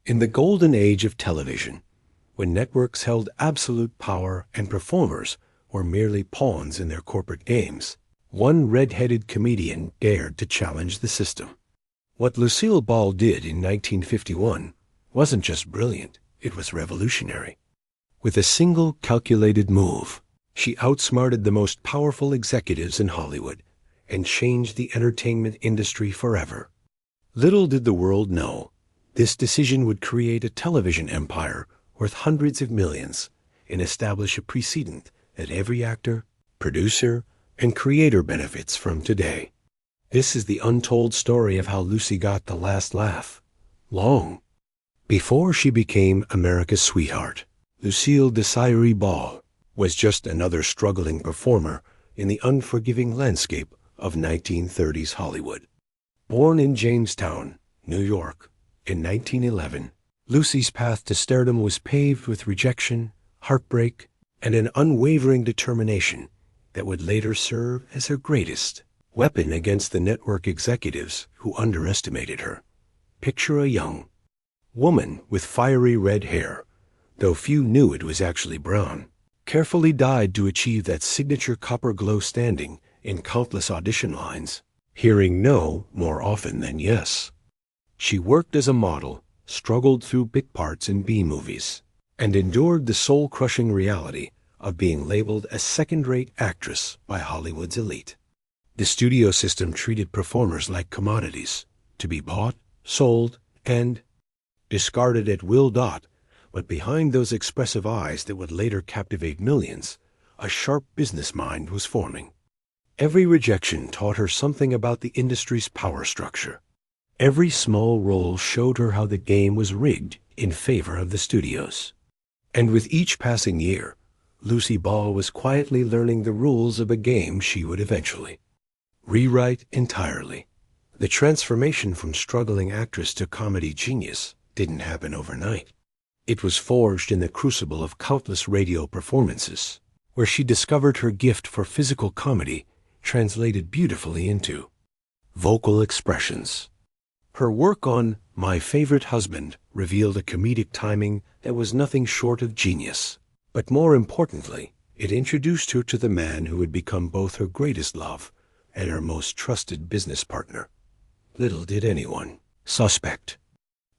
In the golden age of television, when networks held absolute power and performers were merely pawns in their corporate games, one red-headed comedian dared to challenge the system. What Lucille Ball did in 1951 wasn't just brilliant, it was revolutionary. With a single calculated move, she outsmarted the most powerful executives in Hollywood and changed the entertainment industry forever. Little did the world know, this decision would create a television empire worth hundreds of millions and establish a precedent that every actor, producer, and creator benefits from today. This is the untold story of how Lucy got the last laugh. Long before she became America's sweetheart, Lucille Desiree Ball was just another struggling performer in the unforgiving landscape of 1930s Hollywood. Born in Jamestown, New York, in 1911, Lucy's path to stardom was paved with rejection, heartbreak, and an unwavering determination that would later serve as her greatest weapon against the network executives who underestimated her. Picture a young woman with fiery red hair, though few knew it was actually brown, carefully dyed to achieve that signature copper glow standing in countless audition lines, hearing no more often than yes. She worked as a model, struggled through bit parts in B-movies, and endured the soul-crushing reality of being labeled a second-rate actress by Hollywood's elite. The studio system treated performers like commodities, to be bought, sold, and discarded at will. But behind those expressive eyes that would later captivate millions, a sharp business mind was forming. Every rejection taught her something about the industry's power structure. Every small role showed her how the game was rigged in favor of the studios. And with each passing year, Lucy Ball was quietly learning the rules of a game she would eventually rewrite entirely. The transformation from struggling actress to comedy genius didn't happen overnight. It was forged in the crucible of countless radio performances, where she discovered her gift for physical comedy translated beautifully into vocal expressions. Her work on My Favorite Husband revealed a comedic timing that was nothing short of genius. But more importantly, it introduced her to the man who would become both her greatest love and her most trusted business partner. Little did anyone suspect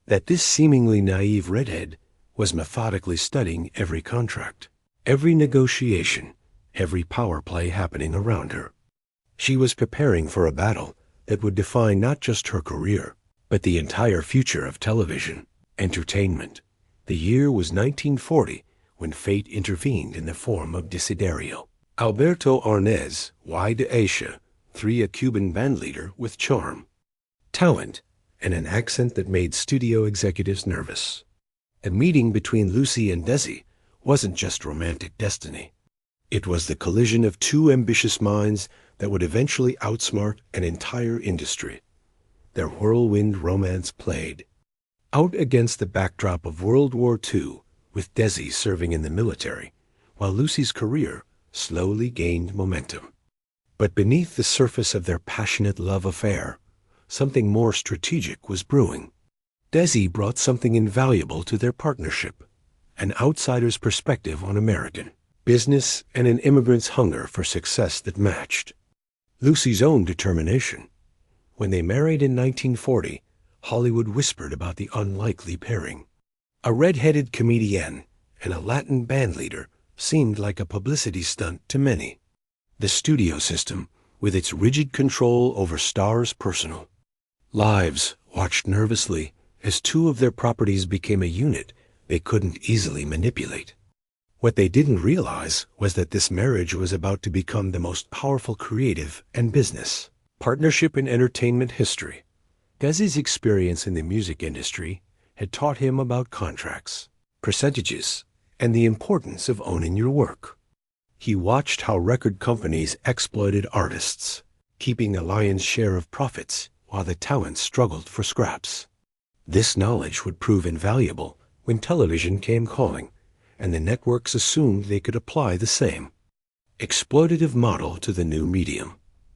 that this seemingly naive redhead was methodically studying every contract, every negotiation, every power play happening around her. She was preparing for a battle that would define not just her career, but the entire future of television, entertainment. The year was 1940, when fate intervened in the form of Desiderio. Alberto Arnez, y de Asia, a Cuban bandleader with charm, talent, and an accent that made studio executives nervous. A meeting between Lucy and Desi wasn't just romantic destiny. It was the collision of two ambitious minds that would eventually outsmart an entire industry. Their whirlwind romance played out against the backdrop of World War II, with Desi serving in the military, while Lucy's career slowly gained momentum. But beneath the surface of their passionate love affair, something more strategic was brewing. Desi brought something invaluable to their partnership, an outsider's perspective on American business and an immigrant's hunger for success that matched Lucy's own determination. When they married in 1940, Hollywood whispered about the unlikely pairing. A red-headed comedienne and a Latin bandleader seemed like a publicity stunt to many. The studio system, with its rigid control over stars' personal lives, watched nervously as two of their properties became a unit they couldn't easily manipulate. What they didn't realize was that this marriage was about to become the most powerful creative and business partnership in entertainment history. Desi's experience in the music industry had taught him about contracts, percentages, and the importance of owning your work. He watched how record companies exploited artists, keeping a lion's share of profits while the talent struggled for scraps. This knowledge would prove invaluable when television came calling, and the networks assumed they could apply the same exploitative model to the new medium.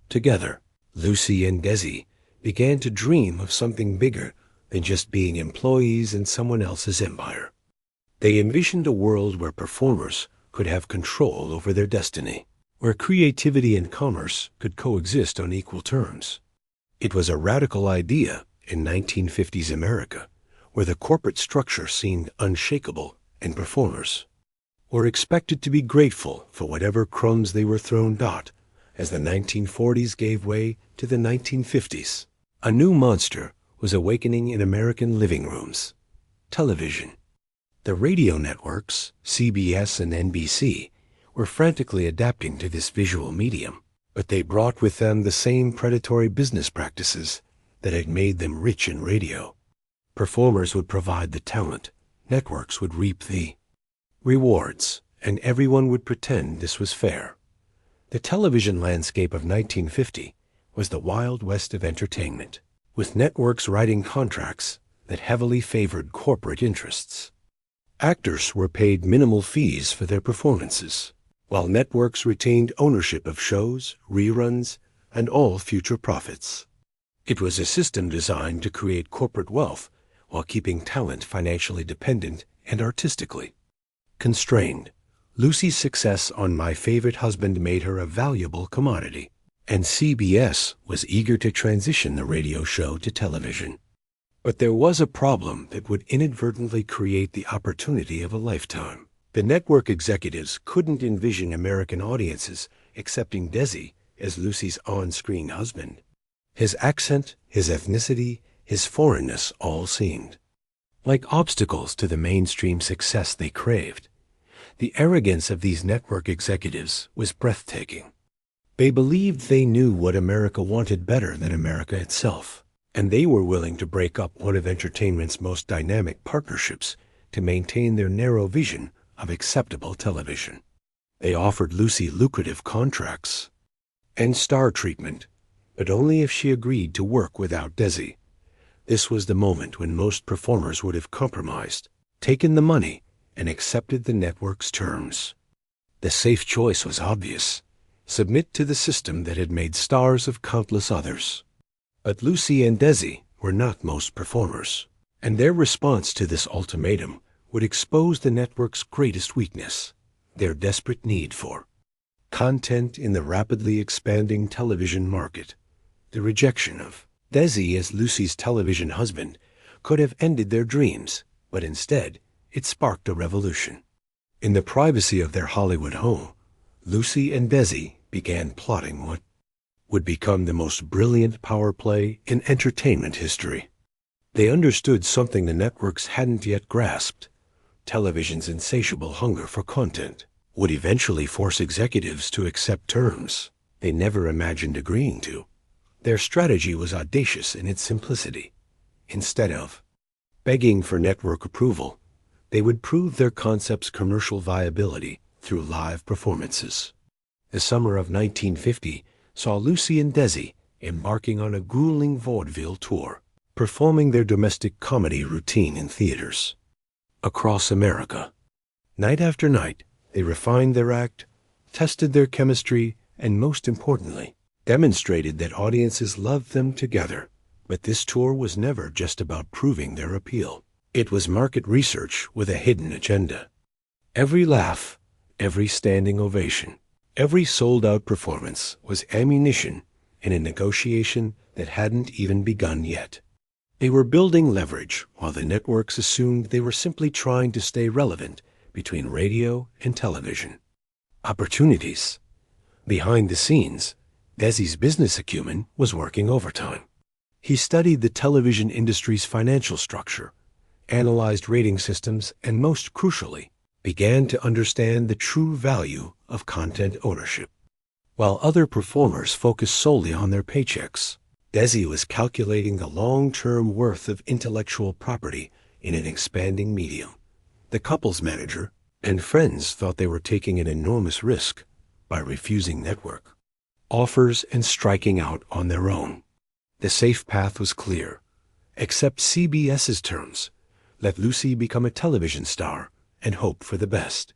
Together, Lucy and Desi began to dream of something bigger than just being employees in someone else's empire. They envisioned a world where performers could have control over their destiny, where creativity and commerce could coexist on equal terms. It was a radical idea in 1950s America, where the corporate structure seemed unshakable and performers were expected to be grateful for whatever crumbs they were thrown out as the 1940s gave way to the 1950s. A new monster was awakening in American living rooms: television. The radio networks, CBS and NBC, were frantically adapting to this visual medium, but they brought with them the same predatory business practices that had made them rich in radio. Performers would provide the talent, networks would reap the rewards, and everyone would pretend this was fair. The television landscape of 1950 was the Wild West of entertainment, with networks writing contracts that heavily favored corporate interests. Actors were paid minimal fees for their performances, while networks retained ownership of shows, reruns, and all future profits. It was a system designed to create corporate wealth while keeping talent financially dependent and artistically constrained. Lucy's success on My Favorite Husband made her a valuable commodity, and CBS was eager to transition the radio show to television. But there was a problem that would inadvertently create the opportunity of a lifetime. The network executives couldn't envision American audiences accepting Desi as Lucy's on-screen husband. His accent, his ethnicity, his foreignness all seemed like obstacles to the mainstream success they craved. The arrogance of these network executives was breathtaking. They believed they knew what America wanted better than America itself, and they were willing to break up one of entertainment's most dynamic partnerships to maintain their narrow vision of acceptable television. They offered Lucy lucrative contracts and star treatment, but only if she agreed to work without Desi. This was the moment when most performers would have compromised, taken the money, and accepted the network's terms. The safe choice was obvious: submit to the system that had made stars of countless others. But Lucy and Desi were not most performers, and their response to this ultimatum would expose the network's greatest weakness: their desperate need for content in the rapidly expanding television market. The rejection of Desi as Lucy's television husband could have ended their dreams, but instead it sparked a revolution. In the privacy of their Hollywood home, Lucy and Desi began plotting what would become the most brilliant power play in entertainment history. They understood something the networks hadn't yet grasped: television's insatiable hunger for content would eventually force executives to accept terms they never imagined agreeing to. Their strategy was audacious in its simplicity. Instead of begging for network approval, they would prove their concept's commercial viability through live performances. The summer of 1950 saw Lucy and Desi embarking on a grueling vaudeville tour, performing their domestic comedy routine in theaters across America. Night after night, they refined their act, tested their chemistry, and most importantly, demonstrated that audiences loved them together. But this tour was never just about proving their appeal. It was market research with a hidden agenda. Every laugh, every standing ovation, every sold-out performance was ammunition in a negotiation that hadn't even begun yet. They were building leverage while the networks assumed they were simply trying to stay relevant between radio and television. Opportunities. Behind the scenes, Desi's business acumen was working overtime. He studied the television industry's financial structure, analyzed rating systems, and most crucially, began to understand the true value of content ownership. While other performers focused solely on their paychecks, Desi was calculating the long-term worth of intellectual property in an expanding medium. The couple's manager and friends thought they were taking an enormous risk by refusing network offers and striking out on their own. The safe path was clear: accept CBS's terms, let Lucy become a television star, and hope for the best.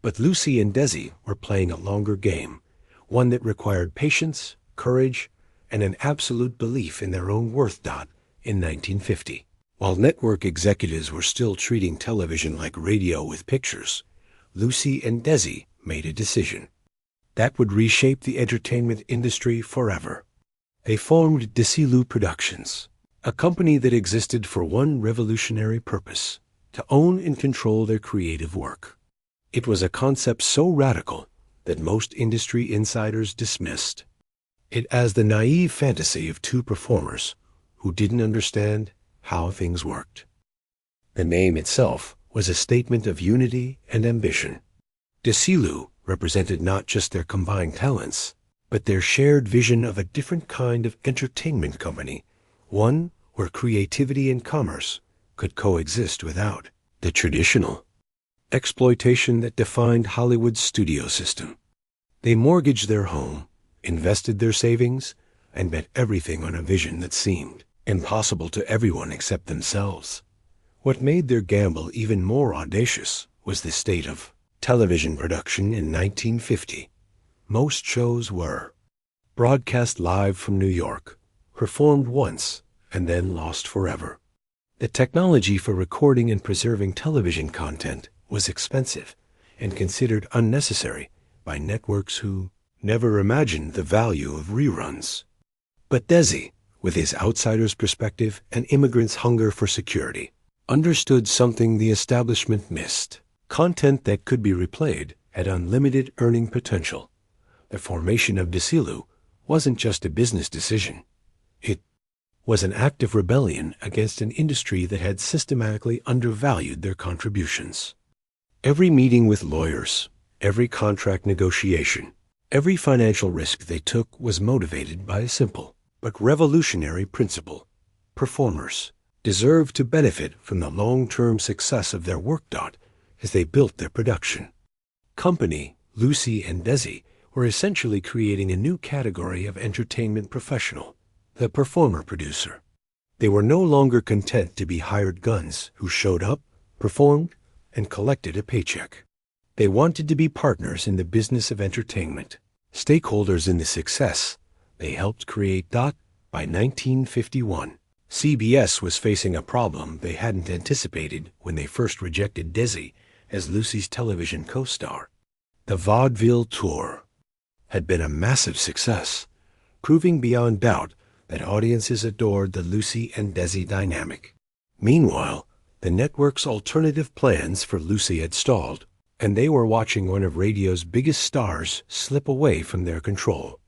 But Lucy and Desi were playing a longer game, one that required patience, courage, and an absolute belief in their own worth. In 1950, While network executives were still treating television like radio with pictures, Lucy and Desi made a decision that would reshape the entertainment industry forever. They formed Lucille Productions, a company that existed for one revolutionary purpose: to own and control their creative work. It was a concept so radical that most industry insiders dismissed it as the naive fantasy of two performers who didn't understand how things worked. The name itself was a statement of unity and ambition. Lucille represented not just their combined talents, but their shared vision of a different kind of entertainment company, one where creativity and commerce could coexist without the traditional exploitation that defined Hollywood's studio system. They mortgaged their home, invested their savings, and bet everything on a vision that seemed impossible to everyone except themselves. What made their gamble even more audacious was the state of television production in 1950. Most shows were broadcast live from New York, performed once, and then lost forever. The technology for recording and preserving television content was expensive and considered unnecessary by networks who never imagined the value of reruns. But Desi, with his outsider's perspective and immigrants' hunger for security, understood something the establishment missed. Content that could be replayed had unlimited earning potential. The formation of Lucille wasn't just a business decision. It was an act of rebellion against an industry that had systematically undervalued their contributions. Every meeting with lawyers, every contract negotiation, every financial risk they took was motivated by a simple but revolutionary principle: performers deserved to benefit from the long-term success of their work as they built their production. Company, Lucy and Desi, were essentially creating a new category of entertainment professional, the performer producer. They were no longer content to be hired guns who showed up, performed, and collected a paycheck. They wanted to be partners in the business of entertainment, stakeholders in the success they helped create. By 1951, CBS was facing a problem they hadn't anticipated when they first rejected Desi as Lucy's television co-star. The vaudeville tour had been a massive success, proving beyond doubt that audiences adored the Lucy and Desi dynamic. Meanwhile, the network's alternative plans for Lucy had stalled, and they were watching one of radio's biggest stars slip away from their control.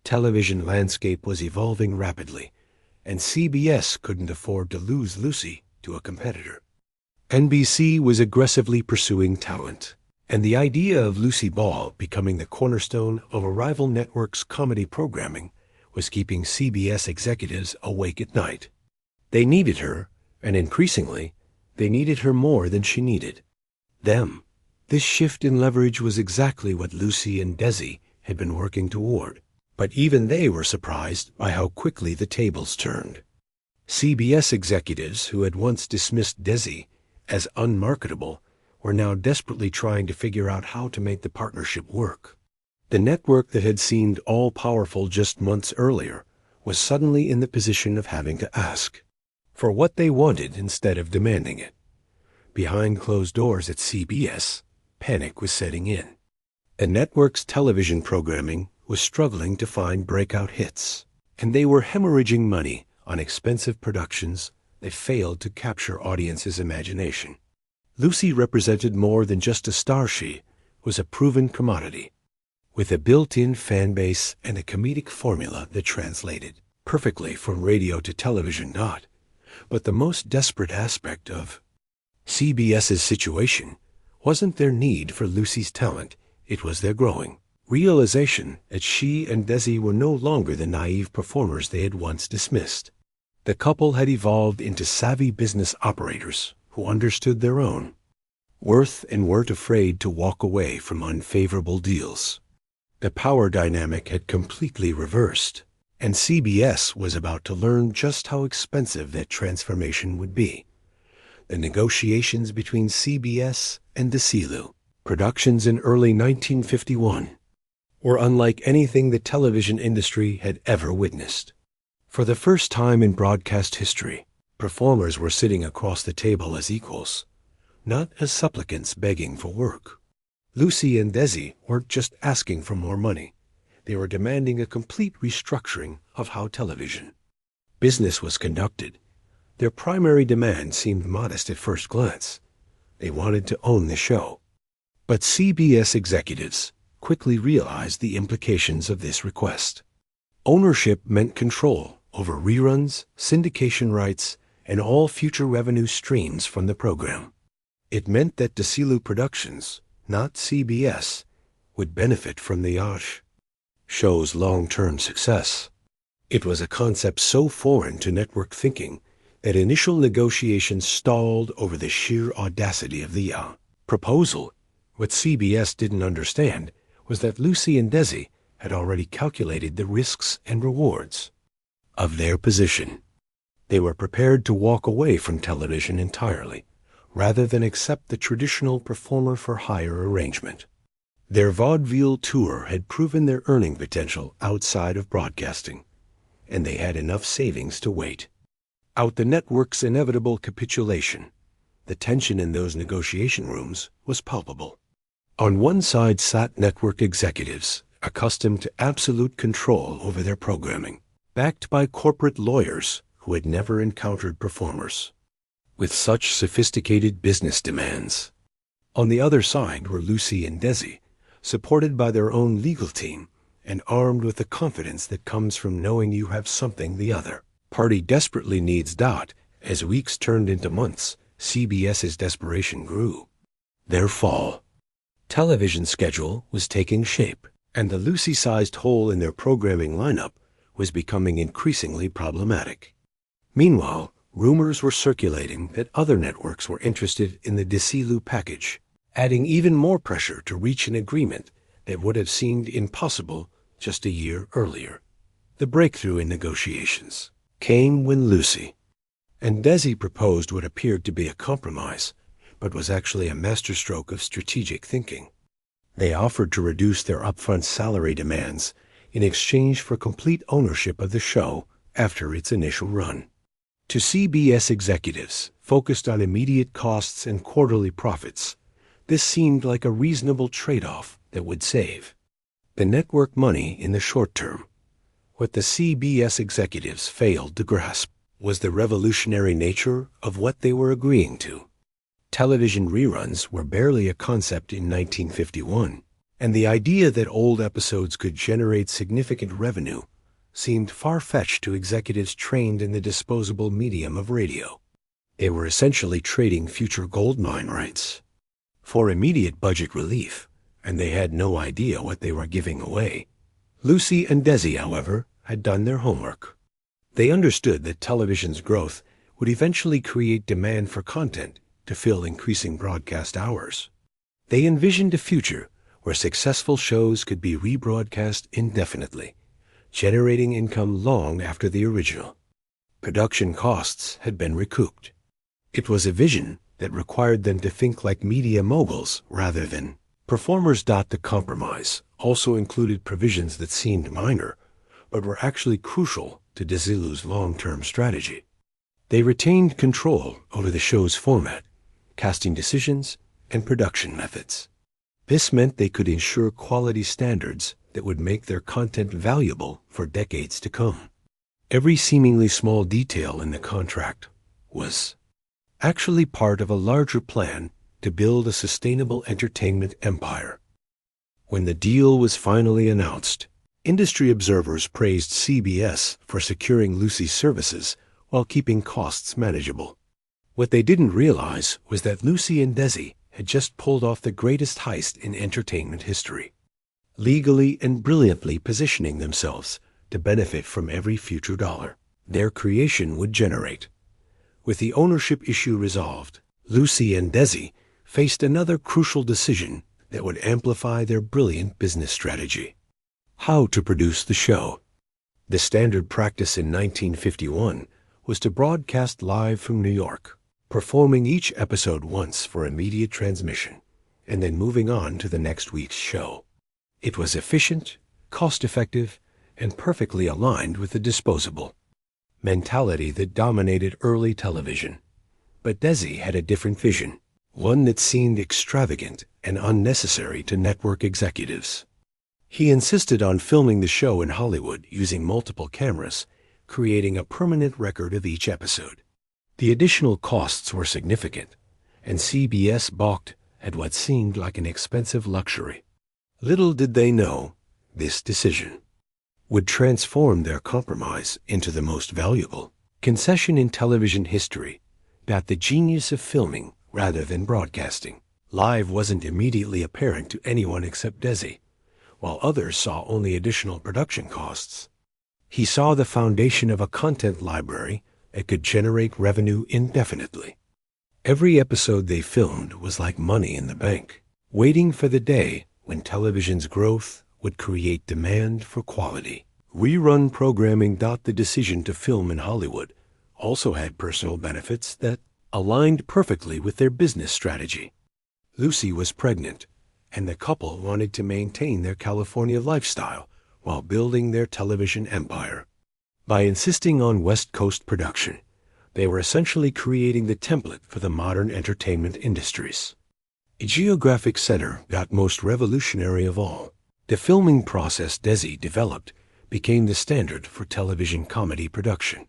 Television landscape was evolving rapidly, and CBS couldn't afford to lose Lucy to a competitor. NBC was aggressively pursuing talent, and the idea of Lucy Ball becoming the cornerstone of a rival network's comedy programming was keeping CBS executives awake at night. They needed her, and increasingly, they needed her more than she needed them. This shift in leverage was exactly what Lucy and Desi had been working toward. But even they were surprised by how quickly the tables turned. CBS executives who had once dismissed Desi as unmarketable were now desperately trying to figure out how to make the partnership work. The network that had seemed all-powerful just months earlier was suddenly in the position of having to ask for what they wanted instead of demanding it. Behind closed doors at CBS, panic was setting in. The network's television programming was struggling to find breakout hits, and they were hemorrhaging money on expensive productions that failed to capture audiences' imagination. Lucy represented more than just a star. She was a proven commodity, with a built-in fan base and a comedic formula that translated perfectly from radio to television. But the most desperate aspect of CBS's situation wasn't their need for Lucy's talent, it was their growing realization that she and Desi were no longer the naive performers they had once dismissed. The couple had evolved into savvy business operators who understood their own worth and weren't afraid to walk away from unfavorable deals. The power dynamic had completely reversed, and CBS was about to learn just how expensive that transformation would be. The negotiations between CBS and Lucille Productions in early 1951 were unlike anything the television industry had ever witnessed. For the first time in broadcast history, Performers were sitting across the table as equals, not as supplicants begging for work. Lucy and Desi weren't just asking for more money. They were demanding a complete restructuring of how television business was conducted. Their primary demand seemed modest at first glance. They wanted to own the show. But CBS executives quickly realized the implications of this request. Ownership meant control over reruns, syndication rights, and all future revenue streams from the program. It meant that Desilu Productions, not CBS, would benefit from the show's long-term success. It was a concept so foreign to network thinking that initial negotiations stalled over the sheer audacity of the proposal. What CBS didn't understand was that Lucy and Desi had already calculated the risks and rewards of their position. They were prepared to walk away from television entirely, rather than accept the traditional performer-for-hire arrangement. Their vaudeville tour had proven their earning potential outside of broadcasting, and they had enough savings to wait out the network's inevitable capitulation. The tension in those negotiation rooms was palpable. On one side sat network executives, accustomed to absolute control over their programming, backed by corporate lawyers who had never encountered performers with such sophisticated business demands. On the other side were Lucy and Desi, supported by their own legal team and armed with the confidence that comes from knowing you have something the other party desperately needs. As weeks turned into months, CBS's desperation grew. Their fall television schedule was taking shape, and the Lucy-sized hole in their programming lineup was becoming increasingly problematic. Meanwhile, rumors were circulating that other networks were interested in the Desilu package, adding even more pressure to reach an agreement that would have seemed impossible just a year earlier. The breakthrough in negotiations came when Lucy and Desi proposed what appeared to be a compromise, but was actually a masterstroke of strategic thinking. They offered to reduce their upfront salary demands in exchange for complete ownership of the show after its initial run. To CBS executives focused on immediate costs and quarterly profits, this seemed like a reasonable trade-off that would save the network money in the short term. What the CBS executives failed to grasp was the revolutionary nature of what they were agreeing to. Television reruns were barely a concept in 1951, and the idea that old episodes could generate significant revenue seemed far-fetched to executives trained in the disposable medium of radio. They were essentially trading future goldmine rights for immediate budget relief, and they had no idea what they were giving away. Lucy and Desi, however, had done their homework. They understood that television's growth would eventually create demand for content to fill increasing broadcast hours. They envisioned a future where successful shows could be rebroadcast indefinitely, generating income long after the original production costs had been recouped. It was a vision that required them to think like media moguls rather than performers. The compromise also included provisions that seemed minor, but were actually crucial to Desilu's long-term strategy. They retained control over the show's format, casting decisions, and production methods. This meant they could ensure quality standards that would make their content valuable for decades to come. Every seemingly small detail in the contract was actually part of a larger plan to build a sustainable entertainment empire. When the deal was finally announced, industry observers praised CBS for securing Lucy's services while keeping costs manageable. What they didn't realize was that Lucy and Desi had just pulled off the greatest heist in entertainment history, legally and brilliantly positioning themselves to benefit from every future dollar their creation would generate. With the ownership issue resolved, Lucy and Desi faced another crucial decision that would amplify their brilliant business strategy: how to produce the show. The standard practice in 1951 was to broadcast live from New York, performing each episode once for immediate transmission, and then moving on to the next week's show. It was efficient, cost-effective, and perfectly aligned with the disposable mentality that dominated early television. But Desi had a different vision, one that seemed extravagant and unnecessary to network executives. He insisted on filming the show in Hollywood using multiple cameras, creating a permanent record of each episode. The additional costs were significant, and CBS balked at what seemed like an expensive luxury. Little did they know, this decision would transform their compromise into the most valuable concession in television history, that the genius of filming rather than broadcasting live wasn't immediately apparent to anyone except Desi, while others saw only additional production costs. He saw the foundation of a content library that could generate revenue indefinitely. Every episode they filmed was like money in the bank, waiting for the day when television's growth would create demand for quality. Rerun programming. The decision to film in Hollywood also had personal benefits that aligned perfectly with their business strategy. Lucy was pregnant, and the couple wanted to maintain their California lifestyle while building their television empire. By insisting on West Coast production, they were essentially creating the template for the modern entertainment industries. A geographic center got most revolutionary of all. The filming process Desi developed became the standard for television comedy production.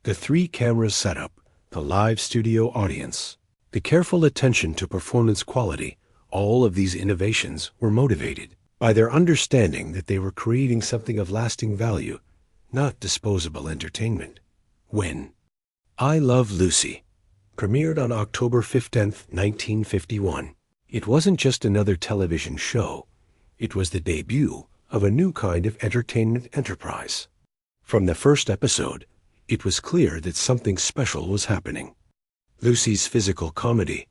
The 3-camera setup, the live studio audience, the careful attention to performance quality, all of these innovations were motivated by their understanding that they were creating something of lasting value, not disposable entertainment. When I Love Lucy premiered on October 15, 1951, it wasn't just another television show. It was the debut of a new kind of entertainment enterprise. From the first episode, it was clear that something special was happening. Lucy's physical comedy,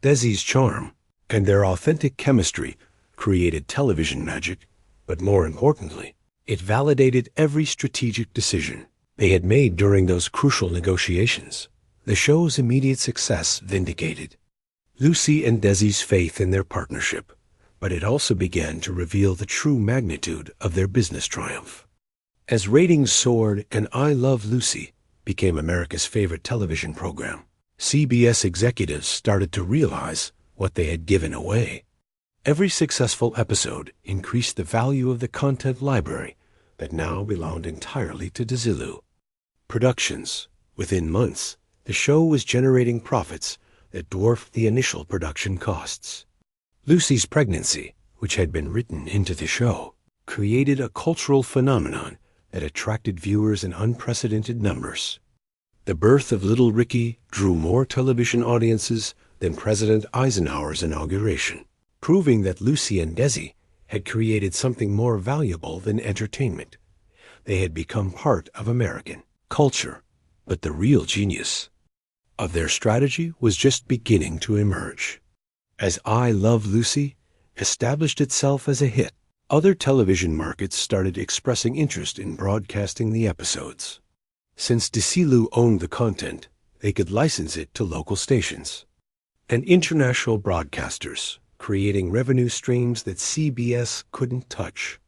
Desi's charm, and their authentic chemistry created television magic, but more importantly, it validated every strategic decision they had made during those crucial negotiations. The show's immediate success vindicated Lucy and Desi's faith in their partnership, but it also began to reveal the true magnitude of their business triumph. As ratings soared and I Love Lucy became America's favorite television program, CBS executives started to realize what they had given away. Every successful episode increased the value of the content library that now belonged entirely to Desilu Productions. Within months, the show was generating profits that dwarfed the initial production costs. Lucy's pregnancy, which had been written into the show, created a cultural phenomenon that attracted viewers in unprecedented numbers. The birth of Little Ricky drew more television audiences than President Eisenhower's inauguration, proving that Lucy and Desi had created something more valuable than entertainment. They had become part of American culture, but the real genius of their strategy was just beginning to emerge. As I Love Lucy established itself as a hit, other television markets started expressing interest in broadcasting the episodes. Since Desilu owned the content, they could license it to local stations and international broadcasters, creating revenue streams that CBS couldn't touch.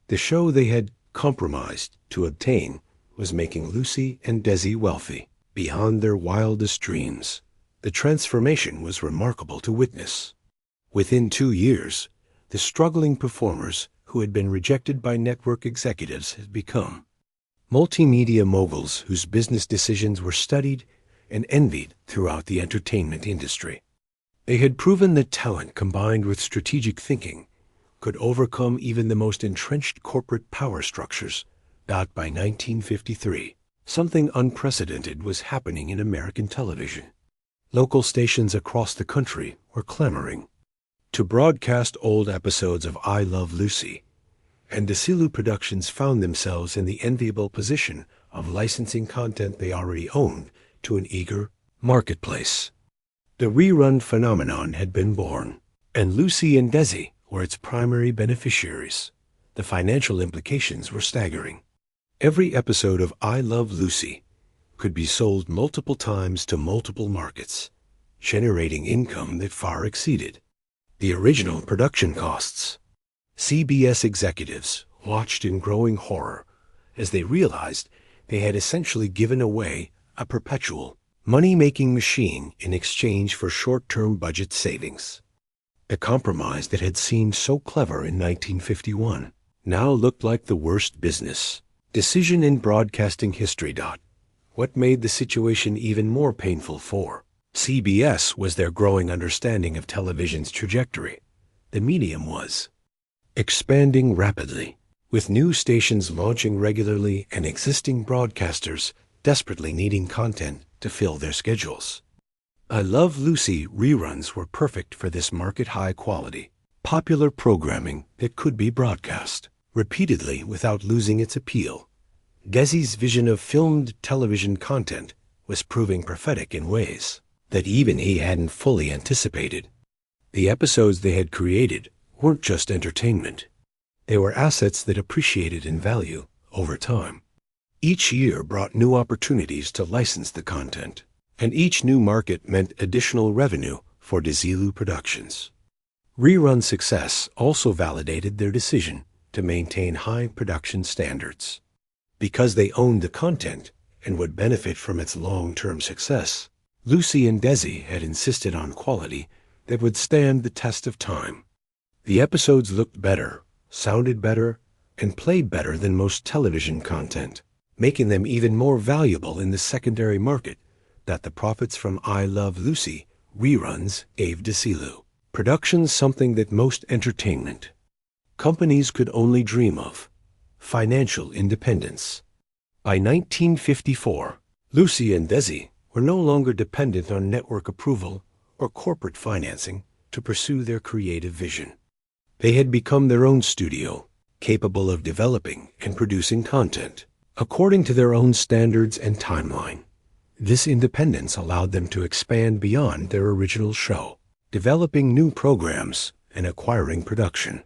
The show they had compromised to obtain was making Lucy and Desi wealthy beyond their wildest dreams. The transformation was remarkable to witness. Within 2 years, the struggling performers who had been rejected by network executives had become multimedia moguls whose business decisions were studied and envied throughout the entertainment industry. They had proven that talent combined with strategic thinking could overcome even the most entrenched corporate power structures. By 1953, something unprecedented was happening in American television. Local stations across the country were clamoring to broadcast old episodes of I Love Lucy, and Desilu Productions found themselves in the enviable position of licensing content they already owned to an eager marketplace. The rerun phenomenon had been born, and Lucy and Desi were its primary beneficiaries. The financial implications were staggering. Every episode of I Love Lucy could be sold multiple times to multiple markets, generating income that far exceeded the original production costs. CBS executives watched in growing horror as they realized they had essentially given away a perpetual money-making machine in exchange for short-term budget savings. A compromise that had seemed so clever in 1951 now looked like the worst business decision in broadcasting history. What made the situation even more painful for CBS was their growing understanding of television's trajectory. The medium was expanding rapidly, with new stations launching regularly and existing broadcasters desperately needing content to fill their schedules. I Love Lucy reruns were perfect for this market high-quality, popular programming that could be broadcast repeatedly without losing its appeal. Desi's vision of filmed television content was proving prophetic in ways that even he hadn't fully anticipated. The episodes they had created weren't just entertainment. They were assets that appreciated in value over time. Each year brought new opportunities to license the content, and each new market meant additional revenue for Desilu Productions. Rerun success also validated their decision to maintain high production standards. Because they owned the content and would benefit from its long-term success, Lucy and Desi had insisted on quality that would stand the test of time. The episodes looked better, sounded better, and played better than most television content, making them even more valuable in the secondary market that the profits from I Love Lucy reruns gave Desilu Productions something that most entertainment companies could only dream of: financial independence. By 1954, Lucy and Desi were no longer dependent on network approval or corporate financing to pursue their creative vision. They had become their own studio, capable of developing and producing content according to their own standards and timeline. This independence allowed them to expand beyond their original show, developing new programs and acquiring production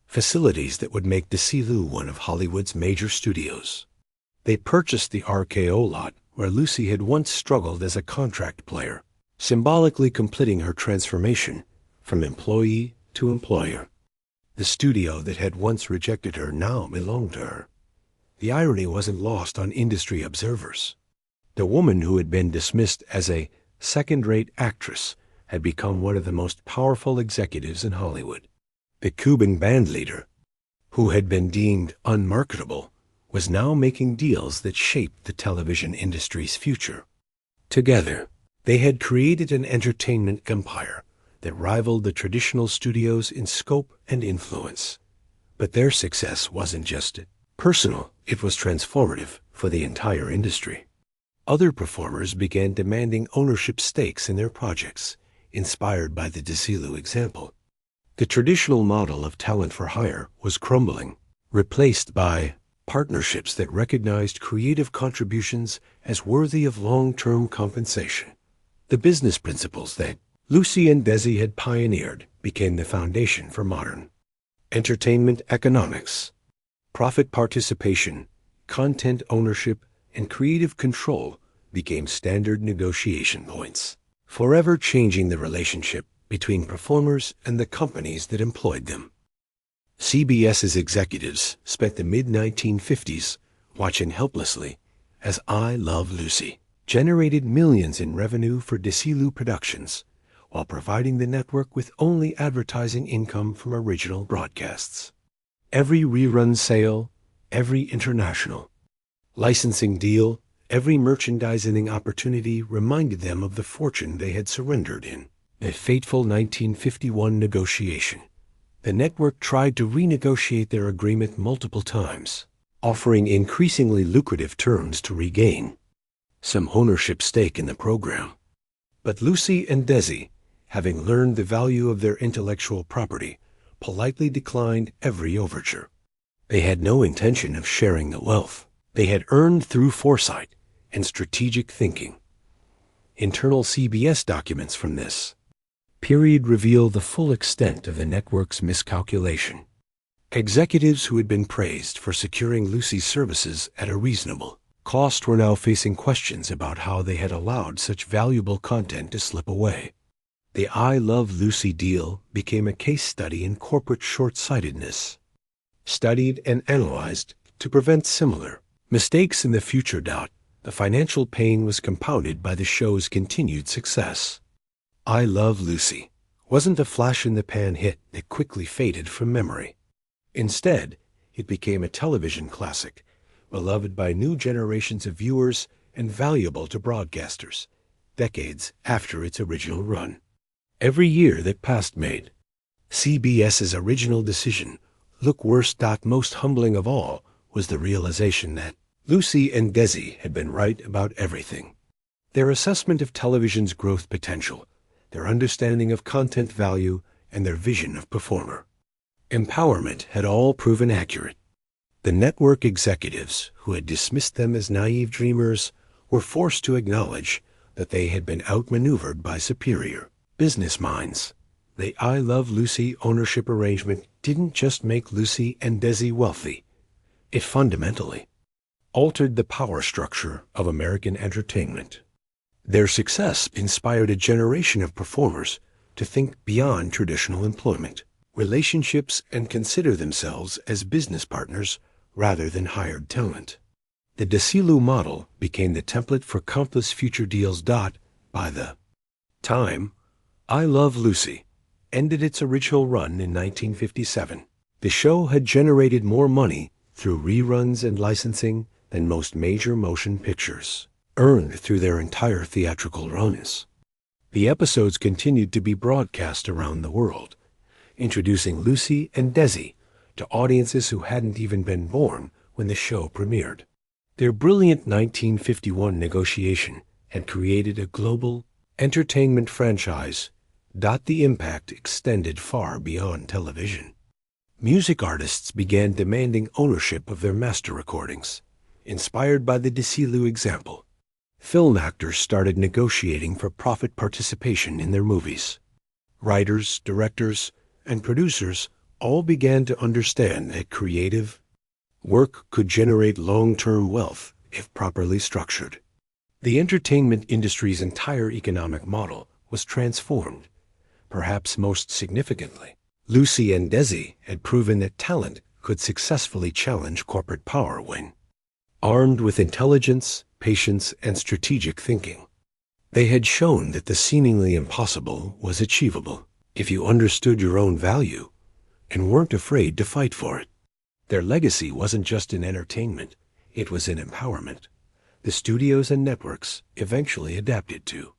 facilities that would make Desilu one of Hollywood's major studios. They purchased the RKO lot where Lucy had once struggled as a contract player, symbolically completing her transformation from employee to employer. The studio that had once rejected her now belonged to her. The irony wasn't lost on industry observers. The woman who had been dismissed as a second-rate actress had become one of the most powerful executives in Hollywood. The Cuban band leader, who had been deemed unmarketable, was now making deals that shaped the television industry's future. Together, they had created an entertainment empire that rivaled the traditional studios in scope and influence. But their success wasn't just personal, it was transformative for the entire industry. Other performers began demanding ownership stakes in their projects, inspired by the Desilu example. The traditional model of talent for hire was crumbling, replaced by partnerships that recognized creative contributions as worthy of long-term compensation. The business principles that Lucy and Desi had pioneered became the foundation for modern entertainment economics. Profit participation, content ownership, and creative control became standard negotiation points, forever changing the relationship between performers and the companies that employed them. CBS's executives spent the mid-1950s watching helplessly as I Love Lucy generated millions in revenue for Desilu Productions while providing the network with only advertising income from original broadcasts. Every rerun sale, every international licensing deal, every merchandising opportunity reminded them of the fortune they had surrendered in a fateful 1951 negotiation. The network tried to renegotiate their agreement multiple times, offering increasingly lucrative terms to regain some ownership stake in the program. But Lucy and Desi, having learned the value of their intellectual property, politely declined every overture. They had no intention of sharing the wealth they had earned through foresight and strategic thinking. Internal CBS documents from this period reveal the full extent of the network's miscalculation. Executives who had been praised for securing Lucy's services at a reasonable cost were now facing questions about how they had allowed such valuable content to slip away. The I Love Lucy deal became a case study in corporate short-sightedness, studied and analyzed to prevent similar Mistakes in the future. The financial pain was compounded by the show's continued success. I Love Lucy wasn't a flash-in-the-pan hit that quickly faded from memory. Instead, it became a television classic, beloved by new generations of viewers and valuable to broadcasters, decades after its original run. Every year that passed made CBS's original decision look worse. Most humbling of all was the realization that Lucy and Desi had been right about everything. Their assessment of television's growth potential, their understanding of content value, and their vision of performer empowerment had all proven accurate. The network executives, who had dismissed them as naive dreamers, were forced to acknowledge that they had been outmaneuvered by superior business minds. The I Love Lucy ownership arrangement didn't just make Lucy and Desi wealthy. It fundamentally altered the power structure of American entertainment. Their success inspired a generation of performers to think beyond traditional employment, relationships, and consider themselves as business partners rather than hired talent. The Desilu model became the template for countless future deals. By the time I Love Lucy ended its original run in 1957, the show had generated more money through reruns and licensing than most major motion pictures earned through their entire theatrical runs. The episodes continued to be broadcast around the world, introducing Lucy and Desi to audiences who hadn't even been born when the show premiered. Their brilliant 1951 negotiation had created a global entertainment franchise. The impact extended far beyond television. Music artists began demanding ownership of their master recordings, inspired by the Desilu example. Film actors started negotiating for profit participation in their movies. Writers, directors, and producers all began to understand that creative work could generate long-term wealth if properly structured. The entertainment industry's entire economic model was transformed. Perhaps most significantly, Lucy and Desi had proven that talent could successfully challenge corporate power when armed with intelligence, patience, and strategic thinking. They had shown that the seemingly impossible was achievable if you understood your own value and weren't afraid to fight for it. Their legacy wasn't just in entertainment, it was in empowerment. The studios and networks eventually adapted to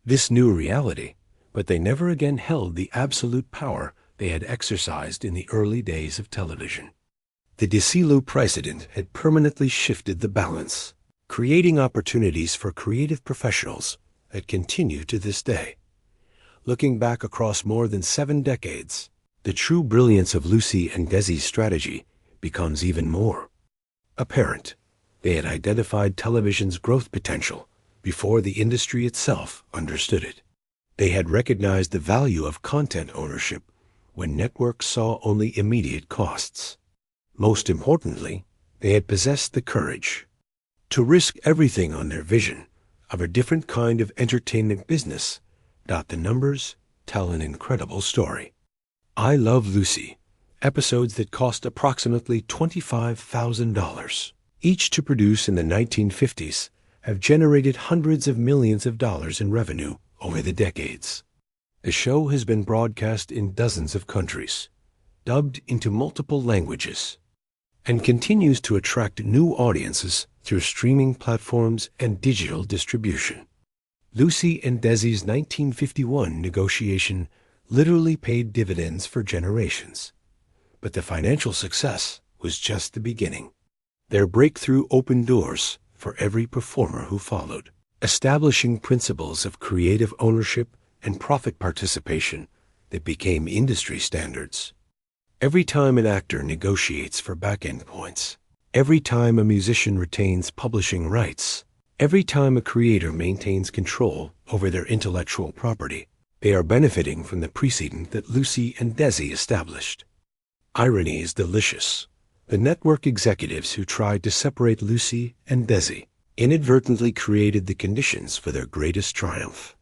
this new reality, but they never again held the absolute power they had exercised in the early days of television. The Desilu precedent had permanently shifted the balance, creating opportunities for creative professionals that continue to this day. Looking back across more than 7 decades, the true brilliance of Lucy and Desi's strategy becomes even more apparent. They had identified television's growth potential before the industry itself understood it. They had recognized the value of content ownership when networks saw only immediate costs. Most importantly, they had possessed the courage to risk everything on their vision of a different kind of entertainment business. The numbers tell an incredible story. I Love Lucy, episodes that cost approximately $25,000 each to produce in the 1950s, have generated hundreds of millions of dollars in revenue over the decades. The show has been broadcast in dozens of countries, dubbed into multiple languages, and continues to attract new audiences through streaming platforms and digital distribution. Lucy and Desi's 1951 negotiation literally paid dividends for generations. But the financial success was just the beginning. Their breakthrough opened doors for every performer who followed, establishing principles of creative ownership and profit participation that became industry standards. Every time an actor negotiates for back-end points, every time a musician retains publishing rights, every time a creator maintains control over their intellectual property, they are benefiting from the precedent that Lucy and Desi established. Irony is delicious. The network executives who tried to separate Lucy and Desi inadvertently created the conditions for their greatest triumph.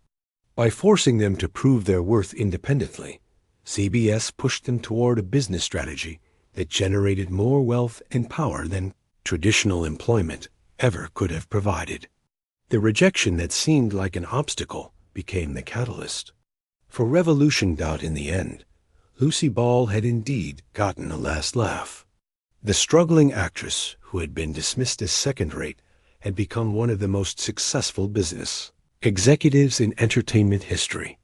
By forcing them to prove their worth independently, CBS pushed them toward a business strategy that generated more wealth and power than traditional employment ever could have provided. The rejection that seemed like an obstacle became the catalyst. For revolution. In the end, Lucy Ball had indeed gotten a last laugh. The struggling actress, who had been dismissed as second-rate, had become one of the most successful business executives in entertainment history.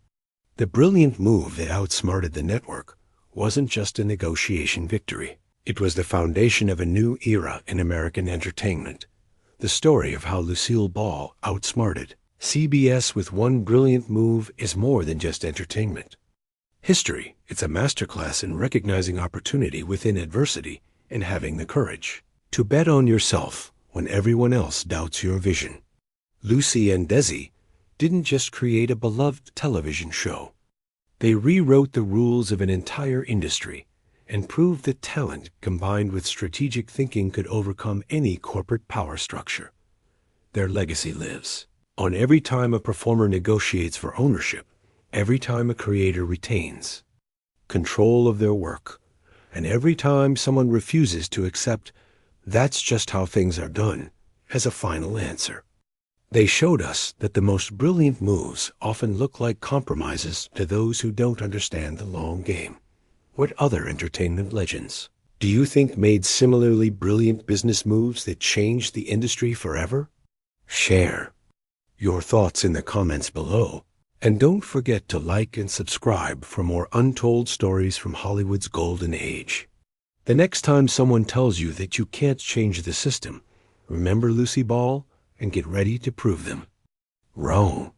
The brilliant move that outsmarted the network wasn't just a negotiation victory. It was the foundation of a new era in American entertainment. The story of how Lucille Ball outsmarted CBS with one brilliant move is more than just entertainment. History, it's a masterclass in recognizing opportunity within adversity and having the courage to bet on yourself when everyone else doubts your vision. Lucy and Desi didn't just create a beloved television show. They rewrote the rules of an entire industry and proved that talent combined with strategic thinking could overcome any corporate power structure. Their legacy lives on every time a performer negotiates for ownership, every time a creator retains control of their work, and every time someone refuses to accept "that's just how things are done" as a final answer. They showed us that the most brilliant moves often look like compromises to those who don't understand the long game. What other entertainment legends do you think made similarly brilliant business moves that changed the industry forever? Share your thoughts in the comments below, and don't forget to like and subscribe for more untold stories from Hollywood's golden age. The next time someone tells you that you can't change the system, remember Lucy Ball and get ready to prove them wrong.